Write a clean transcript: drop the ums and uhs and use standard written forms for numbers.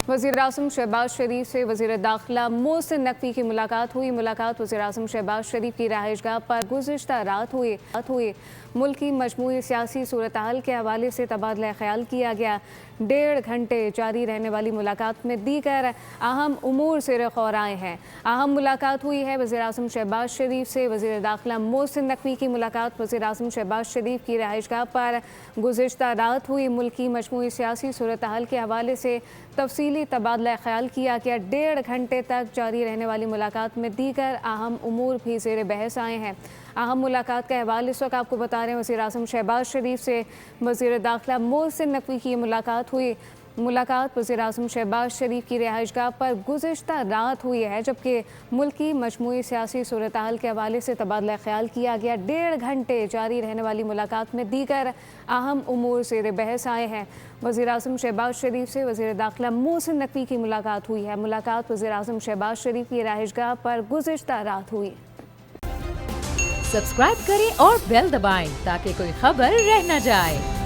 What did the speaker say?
वज़ीर-ए-आज़म शहबाज शरीफ से वज़ीर दाखिला मोहसिन नकवी की मुलाकात हुई। मुलाकात वज़ीर-ए-आज़म शहबाज शरीफ की रहायशगाह पर गुज़िश्ता रात हुई। मुल्क की मजमूई सियासी सूरत हाल के हवाले से तबादला ख्याल किया गया। 1.5 घंटे जारी रहने वाली मुलाकात में दीगर अहम उमूर सिर खौर आए हैं। अहम मुलाकात हुई है वज़ीर-ए-आज़म शहबाज शरीफ से वज़ीर दाखिला मोहसिन नकवी की मुलाकात वज़ीर-ए-आज़म शहबाज शरीफ की रहायशगाह पर गुज़िश्ता रात हुई। मुल्क की मजमूई सियासी सूरत हाल के हवाले से तफसीली तबादला ख्याल किया गया। 1.5 घंटे तक जारी रहने वाली मुलाकात में दीगर अहम उमूर भी ज़ेर बहस आए हैं। अहम मुलाकात का अहवाल इस वक्त आपको बता रहे हैं। वज़ीर-ए-आज़म शहबाज शरीफ से वज़ीर दाखिला मोहसिन नकवी की मुलाकात हुई। मुलाकात वज़ीर-ए-आज़म शहबाज शरीफ की रिहाइशगाह पर गुज़िश्ता रात हुई है, जबकि मुल्क की मजमूई सियासी सूरत हाल के हवाले से तबादला ख्याल किया गया। 1.5 घंटे जारी रहने वाली मुलाकात में दीगर अहम उमूर ज़ेर बहस आए हैं। वज़ीर-ए-आज़म शहबाज शरीफ से वज़ीर दाखिला मोहसिन नकवी की मुलाकात हुई है। मुलाकात वज़ीर-ए-आज़म शहबाज शरीफ की रिहाइशगाह पर गुज़िश्ता रात हुई। सब्सक्राइब करें और बेल दबाएं ताकि कोई खबर रह न जाए।